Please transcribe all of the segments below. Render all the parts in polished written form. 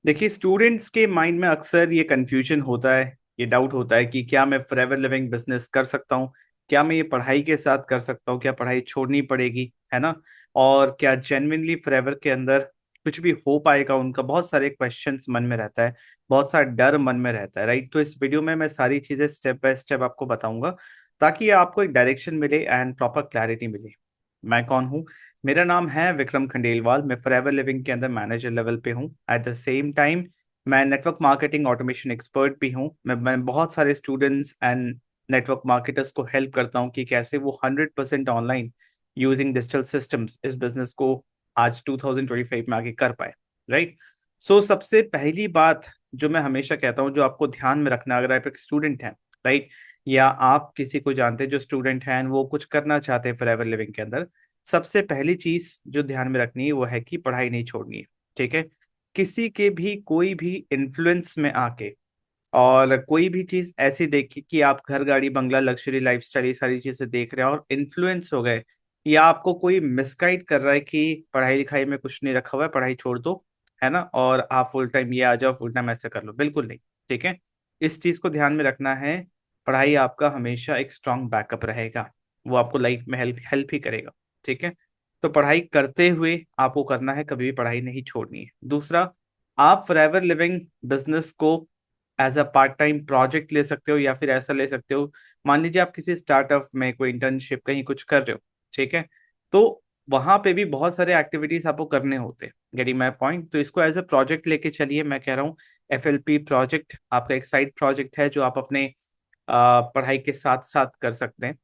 देखिए, स्टूडेंट्स के माइंड में अक्सर ये कंफ्यूजन होता है, ये डाउट होता है कि क्या मैं फॉरएवर लिविंग बिजनेस कर सकता हूँ। क्या मैं ये पढ़ाई के साथ कर सकता हूँ, क्या पढ़ाई छोड़नी पड़ेगी, है ना। और क्या जेन्युइनली फॉरएवर के अंदर कुछ भी हो पाएगा, उनका बहुत सारे क्वेश्चंस मन में रहता है, बहुत सारा डर मन में रहता है, राइट। तो इस वीडियो में मैं सारी चीजें स्टेप बाय स्टेप आपको बताऊंगा, ताकि आपको एक डायरेक्शन मिले एंड प्रॉपर क्लैरिटी मिले। मैं कौन हूँ? मेरा नाम है विक्रम खंडेलवाल। मैं फॉरएवर लिविंग के अंदर मैनेजर लेवल पे हूँ। एट द सेम टाइम मैं नेटवर्क मार्केटिंग ऑटोमेशन एक्सपर्ट भी हूँ। मैं बहुत सारे स्टूडेंट्स एंड नेटवर्क मार्केटर्स को हेल्प करता हूँ कि कैसे वो 100% ऑनलाइन यूजिंग डिजिटल सिस्टम्स इस बिजनेस को आज 2025 में आगे कर पाए, राइट। सो सबसे पहली बात जो मैं हमेशा कहता हूँ, जो आपको ध्यान में रखना, अगर आप एक स्टूडेंट हैं, राइट, या आप किसी को जानते हैं जो स्टूडेंट हैं, वो कुछ करना चाहते हैं फॉरएवर लिविंग के अंदर, सबसे पहली चीज जो ध्यान में रखनी है वो है कि पढ़ाई नहीं छोड़नी है। ठीक है। किसी के भी कोई भी इन्फ्लुएंस में आके और कोई भी चीज ऐसी देखी कि आप घर गाड़ी बंगला लग्जरी लाइफस्टाइल ये सारी चीजें देख रहे हैं और इन्फ्लुएंस हो गए, या आपको कोई मिसगाइड कर रहा है कि पढ़ाई लिखाई में कुछ नहीं रखा हुआ है, पढ़ाई छोड़ दो, है ना, और आप फुल टाइम ये आ जाओ, फुल टाइम ऐसे कर लो, बिल्कुल नहीं। ठीक है। इस चीज को ध्यान में रखना है। पढ़ाई आपका हमेशा एक स्ट्रांग बैकअप रहेगा, वो आपको लाइफ में हेल्प हेल्प ही करेगा। ठीक है। तो पढ़ाई करते हुए आपको करना है, कभी भी पढ़ाई नहीं छोड़नी है। दूसरा, आप फॉरएवर लिविंग बिजनेस को as a part time project ले सकते हो, या फिर ऐसा ले सकते हो, मान लीजिए आप किसी स्टार्टअप में कोई इंटर्नशिप कहीं कुछ कर रहे हो, ठीक है, तो वहां पे भी बहुत सारे एक्टिविटीज आपको करने होते हैं, गेटिंग माय पॉइंट। तो इसको एज अ प्रोजेक्ट लेके चलिए। मैं कह रहा हूँ एफएलपी प्रोजेक्ट आपका एक साइड प्रोजेक्ट है जो आप अपने पढ़ाई के साथ साथ कर सकते हैं।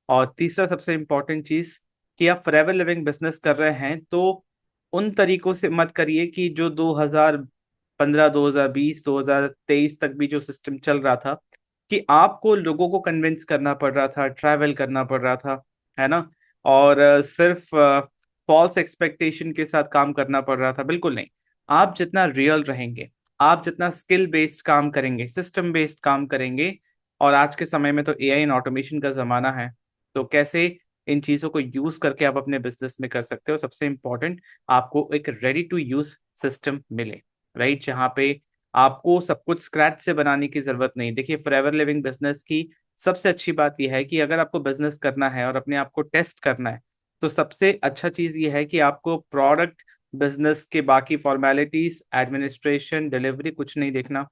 और तीसरा सबसे इम्पोर्टेंट चीज, कि आप फॉरएवर लिविंग बिजनेस कर रहे हैं तो उन तरीकों से मत करिए कि जो 2015, 2020, 2023 तक भी जो सिस्टम चल रहा था, कि आपको लोगों को कन्विंस करना पड़ रहा था, ट्रैवल करना पड़ रहा था, है ना, और सिर्फ फॉल्स एक्सपेक्टेशन के साथ काम करना पड़ रहा था। बिल्कुल नहीं। आप जितना रियल रहेंगे, आप जितना स्किल बेस्ड काम करेंगे, सिस्टम बेस्ड काम करेंगे, और आज के समय में तो एआई एंड ऑटोमेशन का जमाना है, तो कैसे इन चीजों को यूज करके आप अपने बिजनेस में कर सकते हो। सबसे इंपॉर्टेंट, आपको एक रेडी टू यूज सिस्टम मिले, राइट, जहाँ पे आपको सब कुछ स्क्रैच से बनाने की जरूरत नहीं। देखिए, फॉरएवर लिविंग बिजनेस की सबसे अच्छी बात यह है कि अगर आपको बिजनेस करना है और अपने आप को टेस्ट करना है, तो सबसे अच्छा चीज ये है कि आपको प्रोडक्ट, बिजनेस के बाकी फॉर्मेलिटीज, एडमिनिस्ट्रेशन, डिलीवरी कुछ नहीं देखना।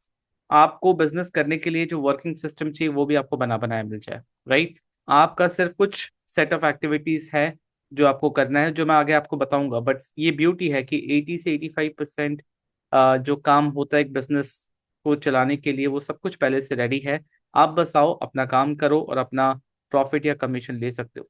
आपको बिजनेस करने के लिए जो वर्किंग सिस्टम चाहिए वो भी आपको बना बनाया मिल जाए, राइट। आपका सिर्फ कुछ सेट ऑफ एक्टिविटीज है जो आपको करना है, जो मैं आगे आपको बताऊंगा। बट ये ब्यूटी है कि 80 से 85% जो काम होता है एक बिजनेस को चलाने के लिए, वो सब कुछ पहले से रेडी है। आप बस आओ, अपना काम करो और अपना प्रॉफिट या कमीशन ले सकते हो।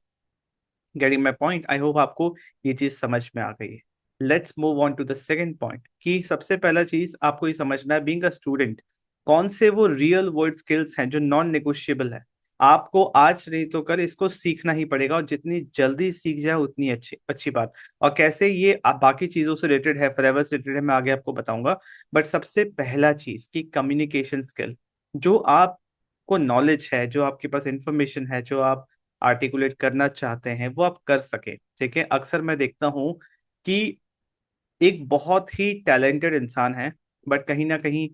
Getting my point? I hope आपको ये चीज समझ में आ गई है। Let's move on to the second point, कि सबसे पहला चीज आपको ये समझना है, बीइंग अ स्टूडेंट, कौन से वो रियल वर्ल्ड स्किल्स हैं जो नॉन नेगोशिएबल है। आपको आज नहीं तो कल इसको सीखना ही पड़ेगा, और जितनी जल्दी सीख जाए उतनी अच्छी अच्छी बात। और कैसे ये बाकी चीजों से रिलेटेड है, फॉरएवर से रिलेटेड है, मैं आगे आपको बताऊंगा। बट सबसे पहला चीज की कम्युनिकेशन स्किल, जो आपको नॉलेज है, जो आपके पास इंफॉर्मेशन है, जो आप आर्टिकुलेट करना चाहते हैं, वो आप कर सके। ठीक है। अक्सर मैं देखता हूं कि एक बहुत ही टैलेंटेड इंसान है, बट कहीं ना कहीं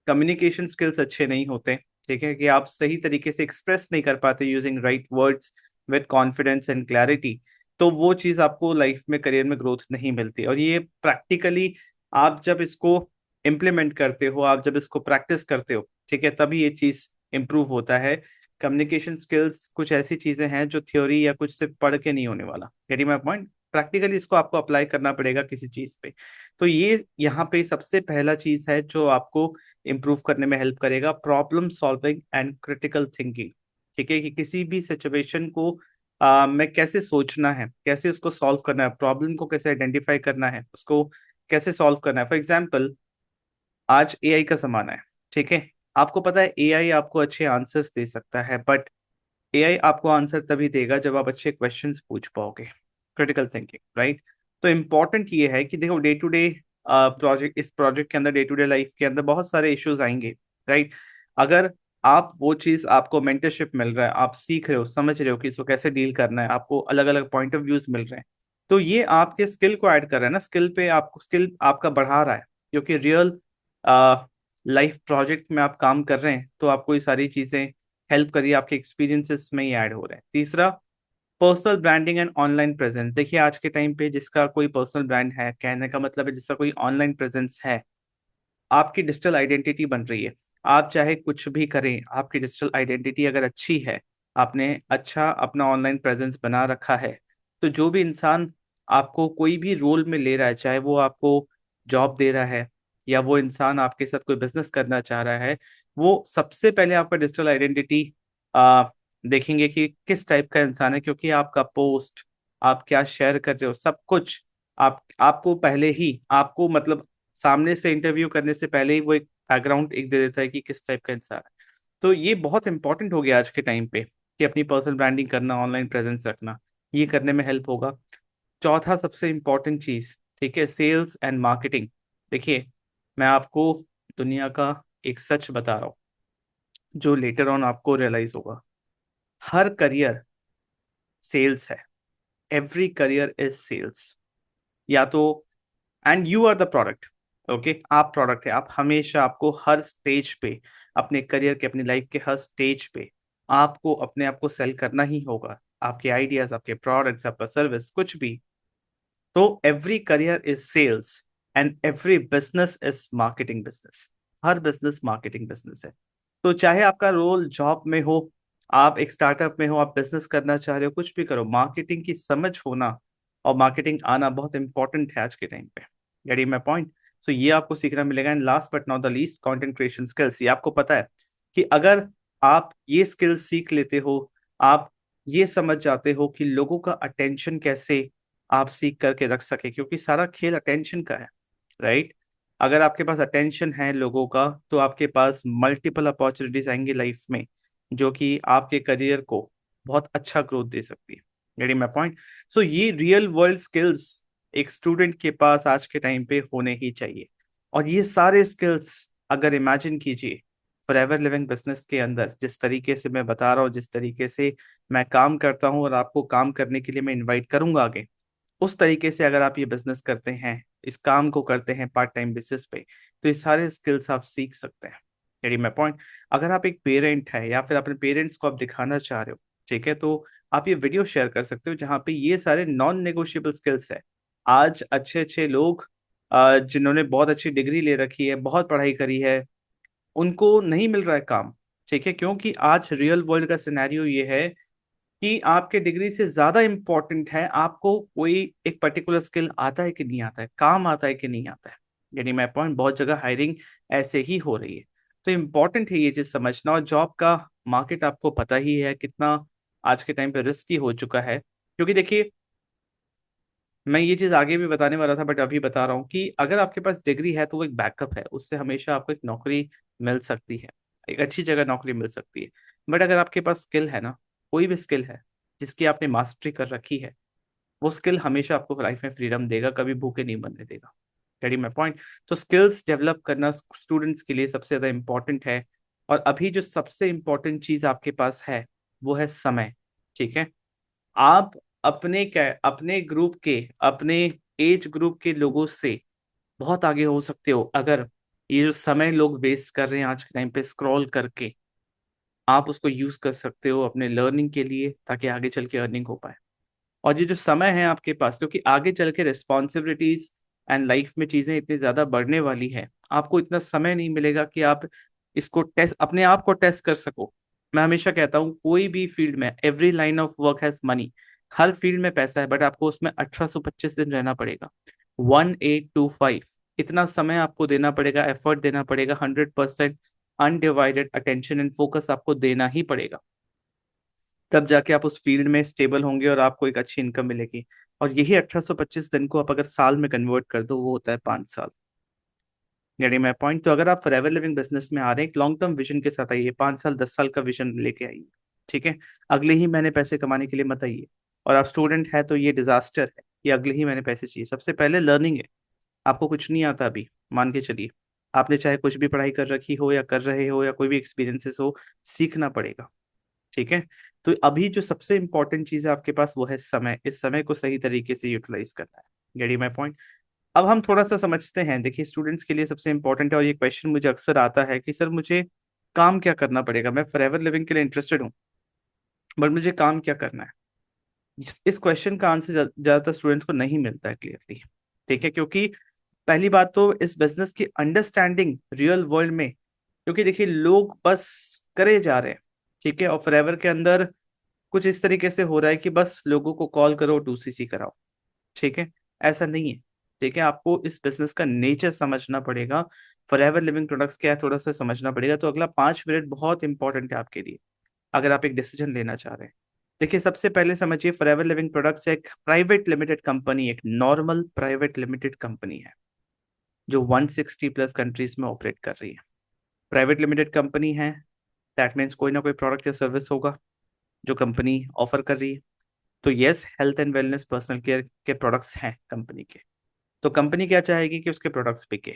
कम्युनिकेशन स्किल्स अच्छे नहीं होते। ठीक है, कि आप सही तरीके से एक्सप्रेस नहीं कर पाते using right words with confidence and clarity. तो वो चीज़ आपको लाइफ में, करियर में ग्रोथ नहीं मिलती। और ये प्रैक्टिकली आप जब इसको इम्प्लीमेंट करते हो, आप जब इसको प्रैक्टिस करते हो, ठीक है, तभी ये चीज़ इंप्रूव होता है। कम्युनिकेशन स्किल्स कुछ ऐसी चीजें हैं जो थ्योरी या कुछ से पढ़ के नहीं होने वाला। Getting my point? प्रैक्टिकली इसको आपको अप्लाई करना पड़ेगा किसी चीज पे। तो ये यहाँ पे सबसे पहला चीज है जो आपको इम्प्रूव करने में हेल्प करेगा, problem solving and critical thinking. ठीक है, कि किसी भी सिचुएशन को मैं कैसे सोचना है, कैसे उसको सॉल्व करना है, प्रॉब्लम को कैसे आइडेंटिफाई करना है, उसको कैसे सॉल्व करना है। फॉर एग्जाम्पल, आज एआई का जमाना है, ठीक है। आपको पता है एआई आपको अच्छे आंसर्स दे सकता है, बट एआई आपको आंसर तभी देगा जब आप अच्छे क्वेश्चंस पूछ पाओगे, क्रिटिकल थिंकिंग, राइट। तो इम्पोर्टेंट ये है कि देखो, डे टू डे प्रोजेक्ट, इस प्रोजेक्ट के अंदर, डे टू डे लाइफ के अंदर बहुत सारे इश्यूज आएंगे, राइट। अगर आप वो चीज, आपको मेंटरशिप मिल रहा है, आप सीख रहे हो, समझ रहे हो कि इसको कैसे डील करना है, आपको अलग अलग पॉइंट ऑफ व्यूज मिल रहे हैं, तो ये आपके स्किल को ऐड कर रहा है ना, स्किल पे आपको, स्किल आपका बढ़ा रहा है। क्योंकि रियल लाइफ प्रोजेक्ट में आप काम कर रहे हैं तो आपको ये सारी चीजें हेल्प करिए, आपके एक्सपीरियंसेस में ही ऐड हो रहे हैं। तीसरा, personal branding and online presence. देखिए आज के टाइम पे जिसका कोई पर्सनल ब्रांड है, कहने का मतलब है जिसका कोई ऑनलाइन प्रेजेंस है, आपकी डिजिटल आइडेंटिटी बन रही है। आप चाहे कुछ भी करें, आपकी डिजिटल आइडेंटिटी अगर अच्छी है, आपने अच्छा अपना ऑनलाइन प्रेजेंस बना रखा है, तो जो भी इंसान आपको कोई भी रोल में ले रहा है, चाहे वो आपको जॉब दे रहा है या वो इंसान आपके साथ कोई बिजनेस करना चाह रहा है, वो सबसे पहले आपका डिजिटल आइडेंटिटी आ देखेंगे कि किस टाइप का इंसान है। क्योंकि आपका पोस्ट, आप क्या शेयर कर रहे हो, सब कुछ आपको पहले ही, आपको मतलब सामने से इंटरव्यू करने से पहले ही वो एक बैकग्राउंड एक दे देता है कि किस टाइप का इंसान है। तो ये बहुत इंपॉर्टेंट हो गया आज के टाइम पे कि अपनी पर्सनल ब्रांडिंग करना, ऑनलाइन प्रेजेंस रखना, ये करने में हेल्प होगा। चौथा सबसे इंपॉर्टेंट चीज, ठीक है, सेल्स एंड मार्केटिंग। देखिए मैं आपको दुनिया का एक सच बता रहा हूँ जो लेटर ऑन आपको रियलाइज होगा। हर करियर सेल्स है। Every career is sales. या तो, and you are the product. Okay, आप प्रोडक्ट है। आप हमेशा, आपको हर स्टेज पे, अपने करियर के, अपनी लाइफ के हर स्टेज पे आपको अपने आप को सेल करना ही होगा। आपके आइडियाज, आपके प्रोडक्ट्स, आपका सर्विस, कुछ भी। तो every career is sales and every business is marketing business. हर बिजनेस मार्केटिंग बिजनेस है। तो चाहे आपका रोल जॉब में हो, आप एक स्टार्टअप में हो, आप बिजनेस करना चाह रहे हो, कुछ भी करो, मार्केटिंग की समझ होना और मार्केटिंग आना बहुत इंपॉर्टेंट है आज के टाइम पे। Getting my point? सो ये आपको सीखना मिलेगा। And last but not the least, content creation skills. ये आपको पता है कि अगर आप ये स्किल्स सीख लेते हो, आप ये समझ जाते हो कि लोगों का अटेंशन कैसे आप सीख करके रख सके, क्योंकि सारा खेल अटेंशन का है, राइट? अगर आपके पास अटेंशन है लोगों का, तो आपके पास मल्टीपल अपॉर्चुनिटीज आएंगी लाइफ में, जो कि आपके करियर को बहुत अच्छा ग्रोथ दे सकती है। Getting my point? सो ये रियल वर्ल्ड स्किल्स एक स्टूडेंट के पास आज के टाइम पे होने ही चाहिए। और ये सारे स्किल्स अगर इमेजिन कीजिए फॉरएवर लिविंग बिजनेस के अंदर, जिस तरीके से मैं बता रहा हूँ, जिस तरीके से मैं काम करता हूँ और आपको काम करने के लिए मैं इनवाइट करूंगा आगे, उस तरीके से अगर आप ये बिजनेस करते हैं, इस काम को करते हैं पार्ट टाइम बेसिस पे, तो ये सारे स्किल्स आप सीख सकते हैं। यही मैं पॉइंट। अगर आप एक पेरेंट है या फिर अपने पेरेंट्स को आप दिखाना चाह रहे हो, ठीक है, तो आप ये वीडियो शेयर कर सकते हो जहाँ पे ये सारे नॉन नेगोशिएबल स्किल्स है। आज अच्छे अच्छे लोग जिन्होंने बहुत अच्छी डिग्री ले रखी है, बहुत पढ़ाई करी है, उनको नहीं मिल रहा है काम। ठीक है, क्योंकि आज रियल वर्ल्ड का सिनेरियो ये है कि आपके डिग्री से ज्यादा इंपॉर्टेंट है आपको कोई एक पर्टिकुलर स्किल आता है कि नहीं आता है, काम आता है कि नहीं आता है। यानी मैं पॉइंट, बहुत जगह हायरिंग ऐसे ही हो रही है। तो इम्पोर्टेंट है ये चीज समझना। और जॉब का मार्केट आपको पता ही है कितना आज के टाइम पे रिस्की हो चुका है। क्योंकि देखिए, मैं ये चीज आगे भी बताने वाला था बट अभी बता रहा हूँ कि अगर आपके पास डिग्री है तो वो एक बैकअप है, उससे हमेशा आपको एक नौकरी मिल सकती है, एक अच्छी जगह नौकरी मिल सकती है। बट अगर आपके पास स्किल है ना, कोई भी स्किल है जिसकी आपने मास्टरी कर रखी है, वो स्किल हमेशा आपको लाइफ में फ्रीडम देगा, कभी भूखे नहीं बनने देगा। Getting my point? तो स्किल्स डेवलप करना स्टूडेंट्स के लिए सबसे ज्यादा इंपॉर्टेंट है। और अभी जो सबसे इंपॉर्टेंट चीज आपके पास है वो है समय। ठीक है, आप अपने ग्रुप के, अपने एज ग्रुप के लोगों से बहुत आगे हो सकते हो अगर ये जो समय लोग वेस्ट कर रहे हैं आज के टाइम पे स्क्रॉल करके, आप उसको यूज कर सकते हो अपने लर्निंग के लिए, ताकि आगे चल के अर्निंग हो पाए। और ये जो समय है आपके पास, क्योंकि आगे चल के रिस्पॉन्सिबिलिटीज एंड लाइफ में चीजें इतनी ज्यादा बढ़ने वाली है, आपको इतना समय नहीं मिलेगा कि आप इसको टेस्ट, अपने आप को टेस्ट कर सको। मैं हमेशा कहता हूँ कोई भी फील्ड में every line of work has money. Her field में पैसा है, बट आपको उसमें 1825 दिन रहना पड़ेगा। 1825, इतना समय आपको देना पड़ेगा, एफर्ट देना पड़ेगा, 100% अनडिवाइडेड अटेंशन एंड फोकस आपको देना ही पड़ेगा। तब जाके आप उस फील्ड में स्टेबल होंगे और आपको एक अच्छी इनकम मिलेगी। और यही 1825 दिन को आप अगर साल में कन्वर्ट कर दो, वो होता है 5 साल। Getting my point? तो अगर आप फॉरएवर लिविंग बिजनेस में आ रहे हैं, एक लॉन्ग टर्म विजन के साथ आइए, 5 साल 10 साल का विजन लेके आइए। ठीक है, अगले ही महीने पैसे कमाने के लिए मत आइए। और आप स्टूडेंट है तो ये डिजास्टर है, ये अगले ही महीने पैसे चाहिए। सबसे पहले लर्निंग है। आपको कुछ नहीं आता अभी, मान के चलिए, आपने चाहे कुछ भी पढ़ाई कर रखी हो या कर रहे हो या कोई भी एक्सपीरियंसेस हो, सीखना पड़ेगा। ठीक है, तो अभी जो सबसे इंपॉर्टेंट चीज है आपके पास वो है समय। इस समय को सही तरीके से यूटिलाइज करना है। Getting my point? अब हम थोड़ा सा समझते हैं। देखिए, स्टूडेंट्स के लिए सबसे इंपॉर्टेंट है, और ये क्वेश्चन मुझे अक्सर आता है कि सर मुझे काम क्या करना पड़ेगा, मैं फॉरएवर लिविंग के लिए इंटरेस्टेड हूँ, बट मुझे काम क्या करना है। इस क्वेश्चन का आंसर ज्यादातर स्टूडेंट्स को नहीं मिलता है क्लियरली। ठीक है, क्योंकि पहली बात तो इस बिजनेस की अंडरस्टैंडिंग रियल वर्ल्ड में, क्योंकि देखिए लोग बस करे जा रहे हैं। ठीक है, और फॉरएवर के अंदर कुछ इस तरीके से हो रहा है कि बस लोगों को कॉल करो, 2CC कराओ। ठीक है, ऐसा नहीं है। ठीक है, आपको इस बिजनेस का नेचर समझना पड़ेगा, फॉरएवर लिविंग प्रोडक्ट्स क्या है थोड़ा सा समझना पड़ेगा। तो अगला 5 मिनट बहुत इंपॉर्टेंट है आपके लिए, अगर आप एक डिसीजन लेना चाह रहे हैं। देखिए, सबसे पहले समझिए, फॉरएवर लिविंग प्रोडक्ट्स एक प्राइवेट लिमिटेड कंपनी, एक नॉर्मल प्राइवेट लिमिटेड कंपनी है जो 160 प्लस कंट्रीज में ऑपरेट कर रही है। प्राइवेट लिमिटेड कंपनी है, दैट मीन्स कोई ना कोई प्रोडक्ट या सर्विस होगा जो कंपनी ऑफर कर रही है। तो yes, health and wellness personal care के प्रोडक्ट्स हैं कंपनी के। तो कंपनी क्या चाहेगी कि उसके प्रोडक्ट्स बिके।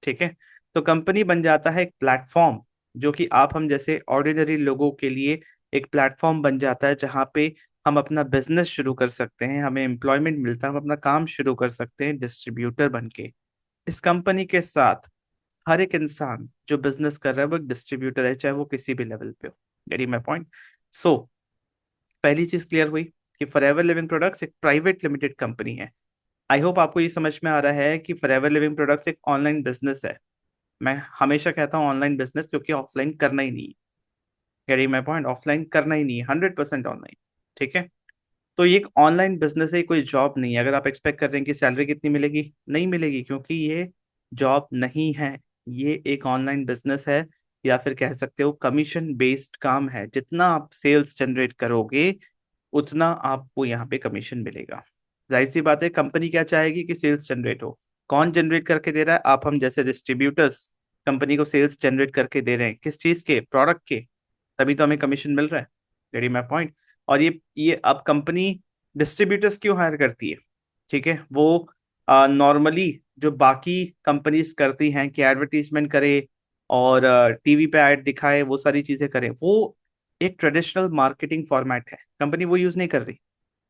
ठीक है, तो कंपनी बन जाता है एक प्लेटफॉर्म, जो कि आप हम जैसे ऑर्डिनरी लोगों के लिए एक प्लेटफॉर्म बन जाता है, जहां पे हम अपना बिजनेस शुरू कर सकते हैं, हमें एम्प्लॉयमेंट मिलता है, हम अपना काम शुरू कर सकते हैं डिस्ट्रीब्यूटर बन के। इस कंपनी के साथ हर एक इंसान जो बिजनेस कर रहा है वो एक डिस्ट्रीब्यूटर है, चाहे वो किसी भी लेवल पे हो। Getting my point? सो पहली चीज क्लियर हुई कि फॉरएवर लिविंग प्रोडक्ट्स एक प्राइवेट लिमिटेड कंपनी है। आई होप आपको ये समझ में आ रहा है कि फॉरएवर लिविंग प्रोडक्ट्स एक ऑनलाइन बिजनेस है। मैं हमेशा कहता हूँ ऑनलाइन बिजनेस, क्योंकि ऑफलाइन करना ही नहीं है। Getting my point? ऑफलाइन करना ही नहीं है, 100% ऑनलाइन। ठीक है, तो ये एक ऑनलाइन बिजनेस है, कोई जॉब नहीं है। अगर आप एक्सपेक्ट कर रहे हैं कि सैलरी कितनी मिलेगी, नहीं मिलेगी, क्योंकि ये जॉब नहीं है। ये एक ऑनलाइन बिजनेस है, या फिर कह सकते हो कमीशन बेस्ड काम है। जितना आप सेल्स जनरेट करोगे उतना आपको यहाँ पे कमीशन मिलेगा। जाहिर सी बात है, कंपनी क्या चाहेगी कि सेल्स जनरेट हो। कौन जनरेट करके दे रहा है? आप हम जैसे डिस्ट्रीब्यूटर्स कंपनी को सेल्स जनरेट करके दे रहे हैं। किस चीज के? प्रोडक्ट के। तभी तो हमें कमीशन मिल रहा है। Ready my point? और ये अब कंपनी डिस्ट्रीब्यूटर्स क्यों हायर करती है? ठीक है, वो नॉर्मली जो बाकी कंपनीज करती हैं कि एडवर्टीजमेंट करे और टीवी पे ऐड दिखाए, वो सारी चीजें करें, वो एक ट्रेडिशनल मार्केटिंग फॉर्मेट है। कंपनी वो यूज नहीं कर रही।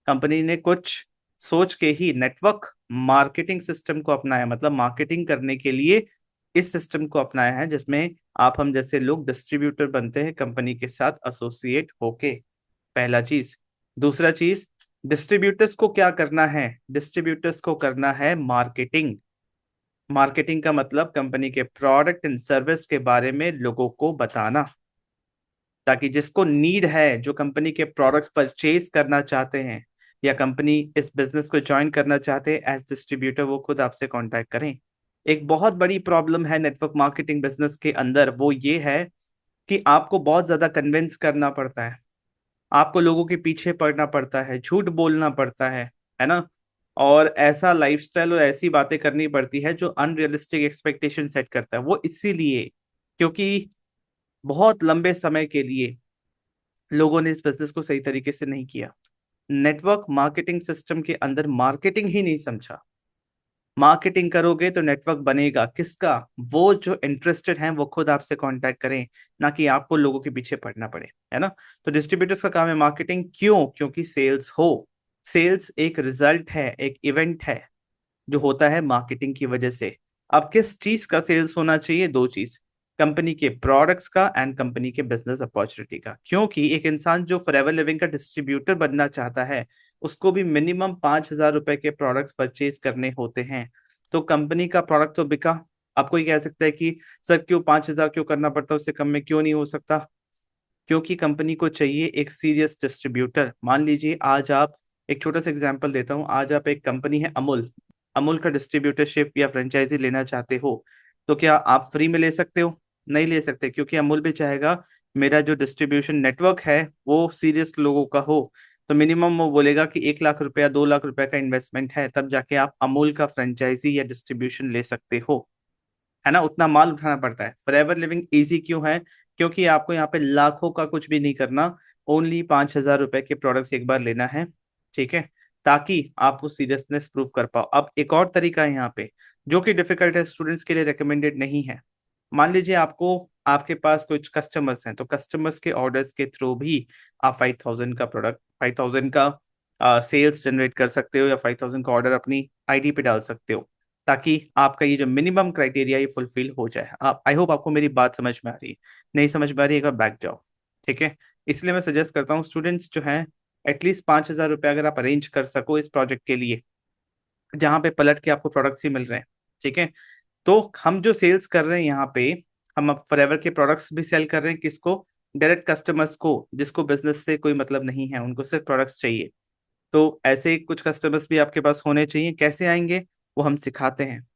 कंपनी ने कुछ सोच के ही नेटवर्क मार्केटिंग सिस्टम को अपनाया, मतलब मार्केटिंग करने के लिए इस सिस्टम को अपनाया है, जिसमें आप हम जैसे लोग डिस्ट्रीब्यूटर बनते हैं कंपनी के साथ एसोसिएट होके। पहला चीज। दूसरा चीज, डिस्ट्रीब्यूटर्स को क्या करना है? डिस्ट्रीब्यूटर्स को करना है मार्केटिंग। मार्केटिंग का मतलब कंपनी के प्रोडक्ट एंड सर्विस के बारे में लोगों को बताना, ताकि जिसको नीड है, जो कंपनी के प्रोडक्ट्स परचेज करना चाहते हैं या कंपनी इस बिजनेस को ज्वाइन करना चाहते हैं एज डिस्ट्रीब्यूटर, वो खुद आपसे कांटेक्ट करें। एक बहुत बड़ी प्रॉब्लम है नेटवर्क मार्केटिंग बिजनेस के अंदर, वो ये है कि आपको बहुत ज्यादा कन्विंस करना पड़ता है, आपको लोगों के पीछे पड़ना पड़ता है, झूठ बोलना पड़ता है ना। और ऐसा लाइफस्टाइल और ऐसी बातें करनी पड़ती है जो अनरियलिस्टिक एक्सपेक्टेशन सेट करता है। वो इसीलिए क्योंकि बहुत लंबे समय के लिए लोगों ने इस बिजनेस को सही तरीके से नहीं किया। नेटवर्क मार्केटिंग सिस्टम के अंदर मार्केटिंग ही नहीं समझा। मार्केटिंग करोगे तो नेटवर्क बनेगा किसका? वो जो इंटरेस्टेड हैं वो खुद आपसे कांटेक्ट करें, ना कि आपको लोगों के पीछे पड़ना पड़े, है ना। तो डिस्ट्रीब्यूटर्स का काम है मार्केटिंग। क्यों? क्योंकि सेल्स हो। सेल्स एक रिजल्ट है, एक इवेंट है जो होता है मार्केटिंग की वजह से। अब किस चीज का सेल्स होना चाहिए? दो चीज, कंपनी के प्रोडक्ट्स का एंड कंपनी के बिजनेस अपॉर्चुनिटी का। क्योंकि एक इंसान जो फॉरएवर लिविंग का डिस्ट्रीब्यूटर बनना चाहता है, उसको भी मिनिमम 5,000 रुपए के प्रोडक्ट्स परचेज करने होते हैं। तो कंपनी का प्रोडक्ट तो बिका। अब कोई कह सकता है कि सर क्यों 5,000 क्यों करना पड़ता है, उससे कम में क्यों नहीं हो सकता? क्योंकि कंपनी को चाहिए एक सीरियस डिस्ट्रीब्यूटर। मान लीजिए आज आप, एक छोटा सा एग्जांपल देता हूं, आज आप एक कंपनी है अमूल, अमूल का डिस्ट्रीब्यूटरशिप या फ्रेंचाइजी लेना चाहते हो, तो क्या आप फ्री में ले सकते हो? नहीं ले सकते, क्योंकि अमूल भी चाहेगा मेरा जो डिस्ट्रीब्यूशन नेटवर्क है वो सीरियस लोगों का हो। तो मिनिमम वो बोलेगा कि 1 लाख रुपया 2 लाख रुपए का इन्वेस्टमेंट है, तब जाके आप अमूल का फ्रेंचाइजी या डिस्ट्रीब्यूशन ले सकते हो, है ना। उतना माल उठाना पड़ता है। फॉरएवर लिविंग इजी क्यों है? क्योंकि आपको यहाँ पे लाखों का कुछ भी नहीं करना, ओनली 5,000 रुपए के प्रोडक्ट्स एक बार लेना है। ठीक है, ताकि आप वो सीरियसनेस प्रूव कर पाओ। अब एक और तरीका है यहाँ पे जो कि डिफिकल्ट है, स्टूडेंट्स के लिए रिकमेंडेड नहीं है। मान लीजिए आपको, आपके पास कुछ कस्टमर्स हैं, तो कस्टमर्स के ऑर्डर्स के थ्रू भी आप 5,000 का प्रोडक्ट, 5,000 का सेल्स जनरेट कर सकते हो, या 5,000 का ऑर्डर अपनी आईडी पे डाल सकते हो, ताकि आपका ये जो मिनिमम क्राइटेरिया ये फुलफिल हो जाए। आप, आई होप आपको मेरी बात समझ में आ रही है। नहीं समझ में आ रही है, एक बैक जाओ। ठीक है, इसलिए मैं सजेस्ट करता हूँ स्टूडेंट्स जो हैं, एटलीस्ट 5,000 रुपये अगर आप अरेंज कर सको इस प्रोजेक्ट के लिए, जहाँ पे पलट के आपको प्रोडक्ट्स ही मिल रहे हैं। ठीक है, तो हम जो सेल्स कर रहे हैं यहाँ पे, हम अब फॉरएवर के प्रोडक्ट्स भी सेल कर रहे हैं। किसको? डायरेक्ट कस्टमर्स को, जिसको बिजनेस से कोई मतलब नहीं है, उनको सिर्फ प्रोडक्ट्स चाहिए। तो ऐसे कुछ कस्टमर्स भी आपके पास होने चाहिए। कैसे आएंगे? वो हम सिखाते हैं।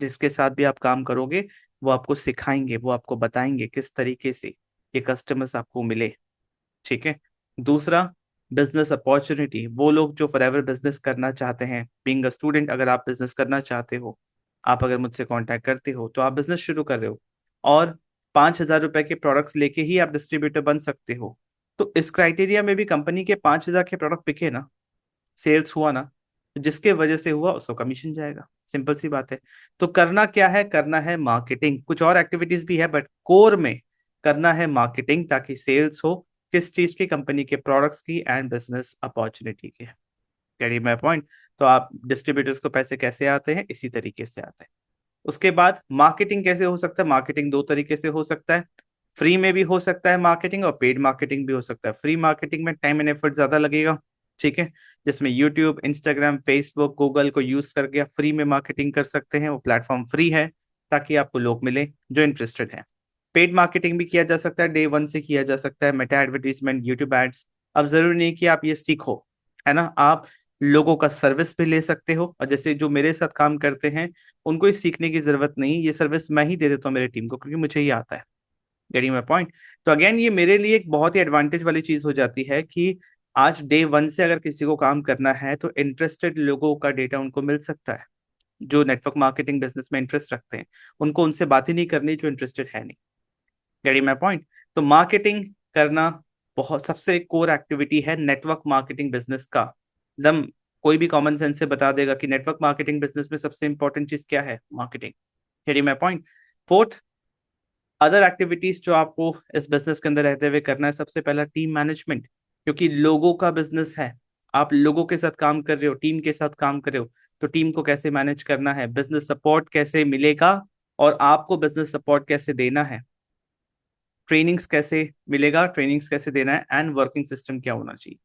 जिसके साथ भी आप काम करोगे वो आपको सिखाएंगे, वो आपको बताएंगे किस तरीके से ये कस्टमर्स आपको मिले। ठीक है। दूसरा, बिजनेस अपॉर्चुनिटी। वो लोग जो फॉरएवर बिजनेस करना चाहते हैं, बीइंग अ स्टूडेंट, अगर आप बिजनेस करना चाहते हो, आप अगर मुझसे कांटेक्ट करते हो तो आप बिजनेस शुरू कर रहे हो, और 5,000 रुपए के प्रोडक्ट्स लेके ही आप डिस्ट्रीब्यूटर बन सकते हो। तो इस क्राइटेरिया में भी कंपनी के 5,000 के प्रोडक्ट बिके ना, सेल्स हुआ ना, तो जिसके वजह से हुआ उसको कमीशन जाएगा। सिंपल सी बात है। तो करना क्या है? करना है मार्केटिंग। कुछ और एक्टिविटीज भी है, बट कोर में करना है मार्केटिंग, ताकि सेल्स हो। किस चीज की? कंपनी के प्रोडक्ट्स की एंड बिजनेस अपॉर्चुनिटी की। Getting my point? तो आप डिस्ट्रीब्यूटर्स को पैसे कैसे आते हैं? इसी तरीके से आते हैं। उसके बाद मार्केटिंग कैसे हो सकता है? मार्केटिंग दो तरीके से हो सकता है। फ्री में भी हो सकता है मार्केटिंग, और पेड मार्केटिंग भी हो सकता है। फ्री मार्केटिंग में टाइम एंड एफर्ट ज्यादा लगेगा। ठीक है, जिसमें यूट्यूब, इंस्टाग्राम, फेसबुक, गूगल को यूज करके आप फ्री में मार्केटिंग कर सकते हैं। वो प्लेटफॉर्म फ्री है ताकि आपको लोग मिले जो इंटरेस्टेड है। पेड मार्केटिंग भी किया जा सकता है, डे वन से किया जा सकता है। Meta advertisement, YouTube ads. अब जरूरी नहीं कि आप ये सीखो, है ना। आप लोगों का सर्विस भी ले सकते हो, और जैसे जो मेरे साथ काम करते हैं उनको इस सीखने की जरूरत नहीं, ये सर्विस मैं ही दे देता हूँ मेरे टीम को, क्योंकि मुझे ही आता है। Getting my point? तो अगेन ये मेरे लिए एक बहुत ही एडवांटेज वाली चीज हो जाती है कि आज डे वन से अगर किसी को काम करना है तो इंटरेस्टेड लोगों का डेटा उनको मिल सकता है, जो नेटवर्क मार्केटिंग बिजनेस में इंटरेस्ट रखते हैं। उनको उनसे बात ही नहीं करनी जो इंटरेस्टेड है नहीं। Getting my point? तो मार्केटिंग करना बहुत सबसे कोर एक्टिविटी है नेटवर्क मार्केटिंग बिजनेस का। एकदम कोई भी कॉमन सेंस से बता देगा कि नेटवर्क मार्केटिंग बिजनेस में सबसे इंपॉर्टेंट चीज क्या है? Marketing. Getting my point? Fourth, other activities जो आपको इस बिजनेस के अंदर रहते हुए करना है, सबसे पहला टीम मैनेजमेंट। क्योंकि लोगों का बिजनेस है, आप लोगों के साथ काम कर रहे हो, टीम के साथ काम कर रहे हो, तो टीम को कैसे मैनेज करना है, बिजनेस सपोर्ट कैसे मिलेगा, और आपको बिजनेस सपोर्ट कैसे देना है, ट्रेनिंग्स कैसे मिलेगा, ट्रेनिंग्स कैसे देना है, एंड वर्किंग सिस्टम क्या होना चाहिए।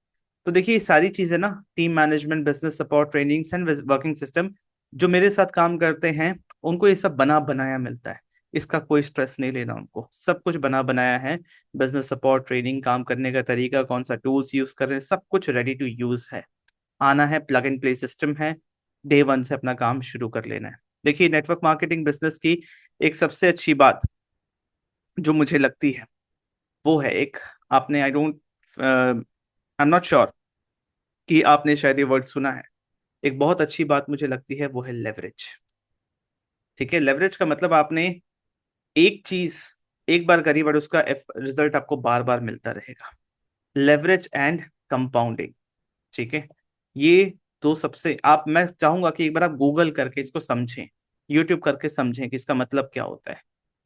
तो देखिए ये सारी चीजें ना, team management, business support, trainings and working system, जो मेरे साथ काम करते हैं उनको ये सब बना बनाया मिलता है। इसका कोई स्ट्रेस नहीं लेना, उनको सब कुछ बना बनाया है। बिजनेस सपोर्ट, ट्रेनिंग, काम करने का तरीका, कौन सा टूल्स यूज कर रहे हैं, सब कुछ रेडी टू यूज है। आना है, प्लग एंड प्ले सिस्टम है, डे वन से अपना काम शुरू कर लेना है। देखिए नेटवर्क मार्केटिंग बिजनेस की एक सबसे अच्छी बात जो मुझे लगती है वो है एक, आपने, आई एम नॉट श्योर कि आपने शायद ये वर्ड सुना है। एक बहुत अच्छी बात मुझे लगती है वो है लेवरेज। ठीक है, लेवरेज का मतलब आपने एक चीज एक बार करी, बट उसका रिजल्ट आपको बार बार मिलता रहेगा। Leverage and compounding. ठीक है, ये दो सबसे, आप, मैं चाहूंगा कि एक बार आप गूगल करके इसको समझें, यूट्यूब करके समझें कि इसका मतलब क्या होता है।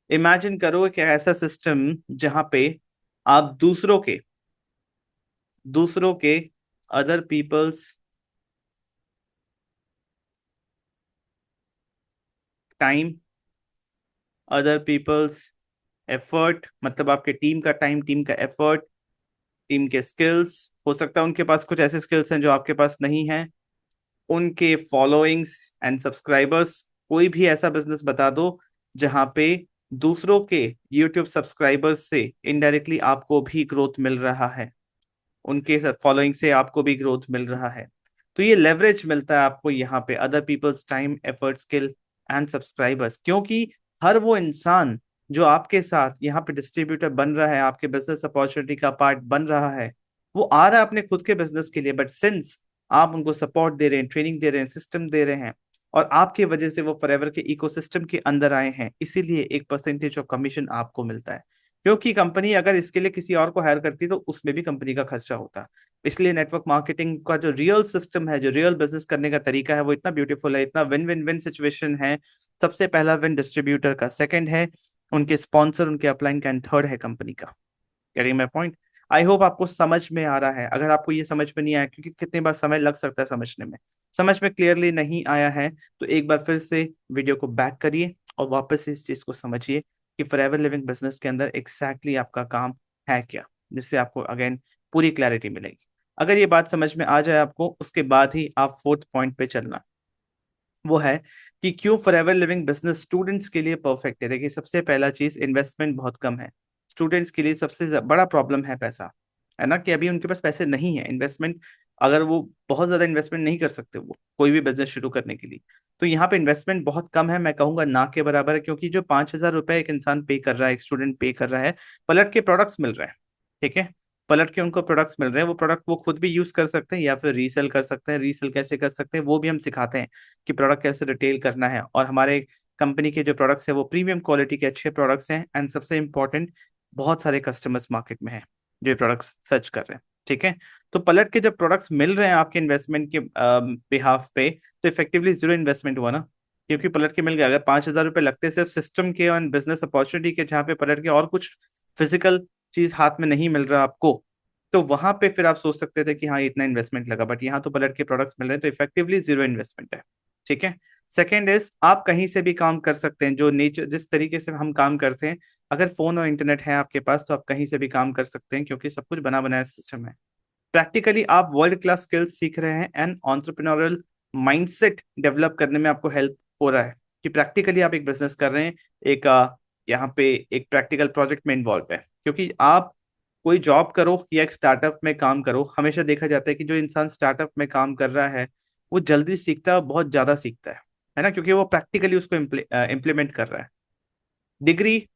इमेजिन करो कि ऐसा सिस्टम जहां पे आप दूसरों के other people's time, other people's effort, मतलब आपके टीम का टाइम, टीम का एफर्ट, टीम के स्किल्स, हो सकता है उनके पास कुछ ऐसे स्किल्स हैं जो आपके पास नहीं है, उनके फॉलोइंग्स एंड सब्सक्राइबर्स। कोई भी ऐसा बिजनेस बता दो जहां पे दूसरों के यूट्यूब सब्सक्राइबर्स से इनडायरेक्टली आपको भी ग्रोथ मिल रहा है, उनके फॉलोइंग से आपको भी ग्रोथ मिल रहा है। तो ये लेवरेज मिलता है आपको यहाँ पे, other people's time, effort, skill and subscribers. क्योंकि हर वो इंसान जो आपके साथ यहाँ पे डिस्ट्रीब्यूटर बन रहा है, आपके बिजनेस अपॉर्चुनिटी का पार्ट बन रहा है, वो आ रहा है अपने खुद के बिजनेस के लिए, बट सिंस आप उनको सपोर्ट दे रहे हैं, ट्रेनिंग दे रहे हैं, सिस्टम दे रहे हैं, और आपकी वजह से वो फॉरएवर के इकोसिस्टम के अंदर आए हैं, इसीलिए एक परसेंटेज ऑफ कमीशन आपको मिलता है। क्योंकि कंपनी अगर इसके लिए किसी और को हायर करती तो उसमें भी कंपनी का खर्चा होता। इसलिए नेटवर्क मार्केटिंग का जो रियल सिस्टम है, जो रियल बिजनेस करने का तरीका है, वो इतना ब्यूटीफुल है, इतना विन विन विन सिचुएशन है। सबसे पहला विन डिस्ट्रीब्यूटर का, सेकंड है उनके स्पॉन्सर, उनके अपलाइन का, एंड थर्ड है कंपनी का। Getting my point? I hope आपको समझ में आ रहा है। अगर आपको ये समझ में नहीं आया, क्योंकि कितनी बार समय लग सकता है समझने में, समझ में क्लियरली नहीं आया है तो एक बार फिर से वीडियो को बैक करिए और वापस से इस चीज को समझिए कि फॉरएवर लिविंग बिजनेस के अंदर एग्जैक्टली आपका काम है क्या, जिससे आपको अगेन पूरी क्लैरिटी मिलेगी। अगर ये बात समझ में आ जाए आपको, उसके बाद ही आप फोर्थ पॉइंट पे चलना। वो है कि क्यों फॉरएवर लिविंग बिजनेस स्टूडेंट्स के लिए परफेक्ट है। देखिए, सबसे पहला चीज, इन्वेस्टमेंट बहुत कम है। स्टूडेंट्स के लिए सबसे बड़ा प्रॉब्लम है पैसा, है ना, कि अभी उनके पास पैसे नहीं है इन्वेस्टमेंट। अगर वो बहुत ज्यादा इन्वेस्टमेंट नहीं कर सकते वो कोई भी बिजनेस शुरू करने के लिए, तो यहाँ पे इन्वेस्टमेंट बहुत कम है, मैं कहूंगा ना के बराबर है। क्योंकि जो 5,000 रुपए एक इंसान पे कर रहा है, एक स्टूडेंट पे कर रहा है, पलट के प्रोडक्ट्स मिल रहे हैं। ठीक है, पलट के उनको प्रोडक्ट्स मिल रहे हैं, वो प्रोडक्ट वो खुद भी यूज कर सकते हैं या फिर रीसेल कर सकते हैं। रीसेल कैसे कर सकते हैं वो भी हम सिखाते हैं, कि प्रोडक्ट कैसे रिटेल करना है। और हमारे कंपनी के जो प्रोडक्ट्स है वो प्रीमियम क्वालिटी के अच्छे प्रोडक्ट्स हैं। एंड सबसे इंपॉर्टेंट, बहुत सारे कस्टमर्स मार्केट में हैं जो ये प्रोडक्ट्स सर्च कर रहे हैं। ठीक है, तो पलट के जब प्रोडक्ट्स मिल रहे हैं आपके इन्वेस्टमेंट के बिहाफ पे, तो इफेक्टिवली जीरो इन्वेस्टमेंट हुआ ना, क्योंकि पलट के मिल गया। अगर 5,000 रुपए लगते सिर्फ सिस्टम के और बिजनेस अपॉर्चुनिटी के, जहाँ पे पलट के और कुछ फिजिकल चीज हाथ में नहीं मिल रहा आपको, तो वहां पे फिर आप सोच सकते थे कि हाँ इतना इन्वेस्टमेंट लगा। बट यहाँ तो पलट के प्रोडक्ट्स मिल रहे हैं, तो इफेक्टिवली जीरो इन्वेस्टमेंट है। ठीक है, सेकेंड इज, आप कहीं से भी काम कर सकते हैं। जो नेचर, जिस तरीके से हम काम करते हैं, अगर फोन और इंटरनेट है आपके पास तो आप कहीं से भी काम कर सकते हैं, क्योंकि सब कुछ बना बनाया सिस्टम है। प्रैक्टिकली आप वर्ल्ड क्लास स्किल्स सीख रहे हैं एंड ऑन्टरप्रेन्योरल माइंडसेट डेवलप करने में आपको हेल्प हो रहा है, कि प्रैक्टिकली आप एक बिजनेस कर रहे हैं। एक यहाँ पे एक प्रैक्टिकल प्रोजेक्ट में इन्वॉल्व है। क्योंकि आप कोई जॉब करो या एक स्टार्टअप में काम करो, हमेशा देखा जाता है कि जो इंसान स्टार्टअप में काम कर रहा है वो जल्दी सीखता है, बहुत ज्यादा सीखता है ना, क्योंकि वो प्रैक्टिकली उसको इम्प्लीमेंट कर रहा है। डिग्री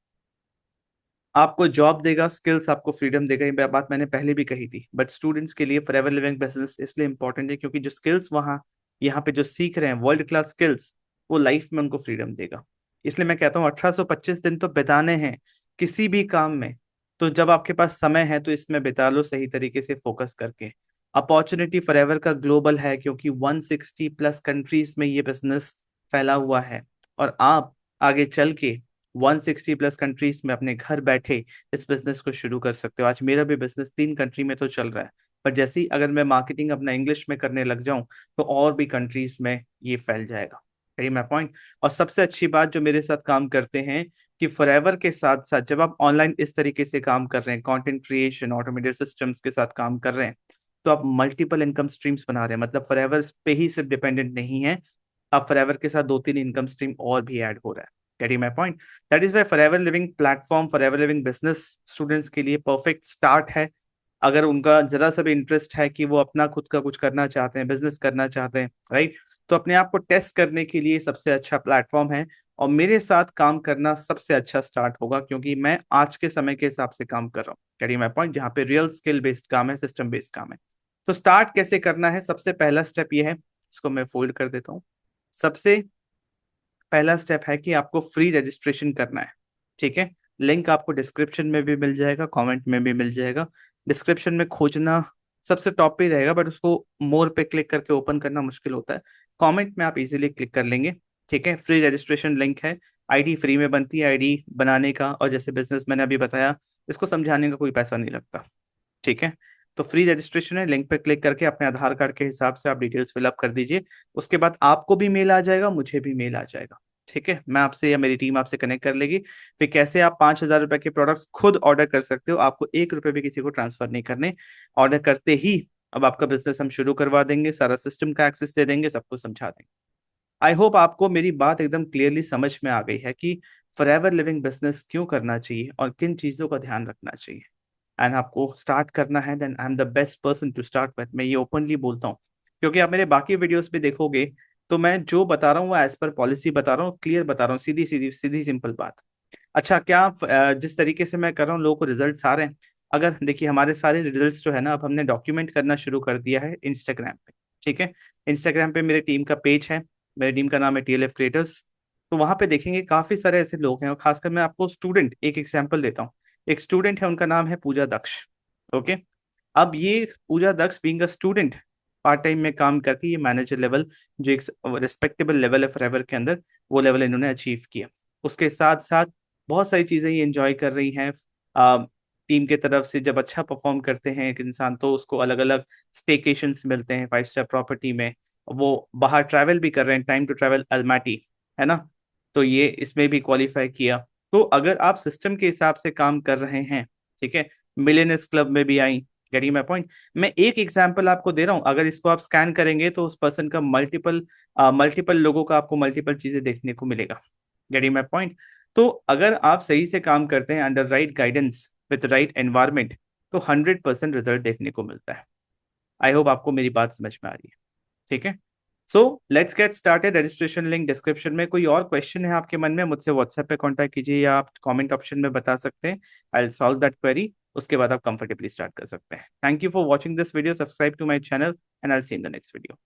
आपको जॉब देगा, स्किल्स आपको फ्रीडम देगा, ये बात मैंने पहले भी कही थी। बट स्टूडेंट्स के लिए फॉरएवर लिविंग बिजनेस इसलिए इंपॉर्टेंट है क्योंकि जो स्किल्स वहाँ यहाँ पे जो सीख रहे हैं वर्ल्ड क्लास स्किल्स, वो लाइफ में उनको फ्रीडम देगा। इसलिए मैं कहता हूँ 1825 दिन तो बिताने हैं किसी भी काम में, तो जब आपके पास समय है तो इसमें बिता लो सही तरीके से फोकस करके। अपॉर्चुनिटी फॉरएवर का ग्लोबल है, क्योंकि 160 प्लस कंट्रीज में ये बिजनेस फैला हुआ है। और आप आगे चल के 160 प्लस कंट्रीज में अपने घर बैठे इस बिजनेस को शुरू कर सकते हो। आज मेरा भी बिजनेस 3 कंट्री में तो चल रहा है, पर जैसे ही अगर मैं मार्केटिंग अपना इंग्लिश में करने लग जाऊं तो और भी कंट्रीज में ये फैल जाएगा। यही मैं पॉइंट। और सबसे अच्छी बात जो मेरे साथ काम करते हैं, कि फॉरएवर के साथ साथ जब आप ऑनलाइन इस तरीके से काम कर रहे हैं, कंटेंट क्रिएशन, ऑटोमेटेड सिस्टम्स के साथ काम कर रहे हैं, तो आप मल्टीपल इनकम स्ट्रीम्स बना रहे हैं। मतलब फॉरएवर पे ही सिर्फ डिपेंडेंट नहीं है, अब फॉरएवर के साथ 2-3 इनकम स्ट्रीम और भी ऐड हो रहा है। Getting my point. That is why forever living platform, forever living business students के लिए परफेक्ट स्टार्ट है। अगर उनका जरा सा भी इंटरेस्ट है कि वो अपना खुद का कुछ करना चाहते हैं, बिजनेस करना चाहते हैं, राइट, तो अपने आप को टेस्ट करने के लिए सबसे अच्छा प्लेटफॉर्म है। और मेरे साथ काम करना सबसे अच्छा स्टार्ट होगा, क्योंकि मैं आज के समय के हिसाब से काम कर रहा हूँ। गेटिंग माय पॉइंट, जहाँ पे रियल स्किल बेस्ड काम है, सिस्टम बेस्ड काम है। तो स्टार्ट कैसे करना है, सबसे पहला स्टेप ये है, इसको मैं फोल्ड कर देता हूँ। सबसे पहला स्टेप है कि आपको फ्री रजिस्ट्रेशन करना है। ठीक है, लिंक आपको डिस्क्रिप्शन में भी मिल जाएगा, कमेंट में भी मिल जाएगा। डिस्क्रिप्शन में खोजना सबसे टॉप पे ही रहेगा, बट उसको मोर पे क्लिक करके ओपन करना मुश्किल होता है। कमेंट में आप इजीली क्लिक कर लेंगे। ठीक है, फ्री रजिस्ट्रेशन लिंक है। आईडी फ्री में बनती है, आईडी बनाने का और जैसे बिजनेस मैंने अभी बताया, इसको समझाने का कोई पैसा नहीं लगता। ठीक है, तो फ्री रजिस्ट्रेशन है, लिंक पे क्लिक करके अपने आधार कार्ड के हिसाब से आप डिटेल्स फिलअप कर दीजिए। उसके बाद आपको भी मेल आ जाएगा, मुझे भी मेल आ जाएगा। ठीक है, मैं आपसे या मेरी टीम आपसे कनेक्ट कर लेगी। फिर कैसे आप 5,000 रुपए के प्रोडक्ट्स खुद ऑर्डर कर सकते हो, आपको 1 रुपए भी किसी को ट्रांसफर नहीं करने। ऑर्डर करते ही अब आपका बिजनेस हम शुरू करवा देंगे, सारा सिस्टम का एक्सेस दे देंगे, सब कुछ समझा देंगे। आई होप आपको मेरी बात एकदम क्लियरली समझ में आ गई है कि फॉरएवर लिविंग बिजनेस क्यों करना चाहिए और किन चीजों का ध्यान रखना चाहिए। एंड आपको स्टार्ट करना है, then I am the best person to start with. मैं ये ओपनली बोलता हूँ, क्योंकि आप मेरे बाकी वीडियोस भी देखोगे तो मैं जो बता रहा हूँ वो एज पर पॉलिसी बता रहा हूँ, क्लियर बता रहा हूँ, सीधी सीधी सीधी सिंपल बात। अच्छा, क्या जिस तरीके से मैं कर रहा हूँ लोगों को रिजल्ट्स आ रहे हैं। अगर देखिए, हमारे सारे रिजल्ट्स जो है ना, अब हमने डॉक्यूमेंट करना शुरू कर दिया है इंस्टाग्राम पे। ठीक है, इंस्टाग्राम पे मेरे टीम का पेज है, मेरी टीम का नाम है TLF क्रिएटर्स। तो वहां पे देखेंगे काफी सारे ऐसे लोग हैं, और खासकर मैं आपको स्टूडेंट एक एग्जाम्पल देता हूँ। एक स्टूडेंट है, उनका नाम है पूजा दक्ष। ओके, अब ये Pooja Daksh being a student, part time में काम करके ये मैनेजर लेवल, जो एक रिस्पेक्टेबल लेवल है फॉरएवर के अंदर, वो लेवल इन्होंने अचीव किया। उसके साथ साथ बहुत सारी चीजें ये एंजॉय कर रही हैं। टीम के तरफ से जब अच्छा परफॉर्म करते हैं एक इंसान, तो उसको अलग अलग स्टेकेशंस मिलते हैं 5 स्टार प्रॉपर्टी में। वो बाहर ट्रैवल भी कर रहे हैं, टाइम टू ट्रैवल अल्माटी, है ना, तो ये इसमें भी क्वालिफाई किया। तो अगर आप सिस्टम के हिसाब से काम कर रहे हैं, ठीक है, मिलेनियर्स क्लब में भी आई, गेटिंग माई पॉइंट। मैं एक एग्जांपल आपको दे रहा हूं, अगर इसको आप स्कैन करेंगे तो उस पर्सन का मल्टीपल लोगों का आपको मल्टीपल चीजें देखने को मिलेगा, गेटिंग माई पॉइंट। तो अगर आप सही से काम करते हैं under right guidance with right environment, तो 100% रिजल्ट देखने को मिलता है। आई होप आपको मेरी बात समझ में आ रही है, ठीक है। So let's get started. Registration link description में। कोई और क्वेश्चन है आपके मन में, मुझसे व्हाट्सएप पे कांटेक्ट कीजिए या आप कमेंट ऑप्शन में बता सकते हैं। I will solve that query. उसके बाद आप कंफर्टेबली स्टार्ट कर सकते हैं। Thank you for watching this video, subscribe to my channel and I will see in the next video.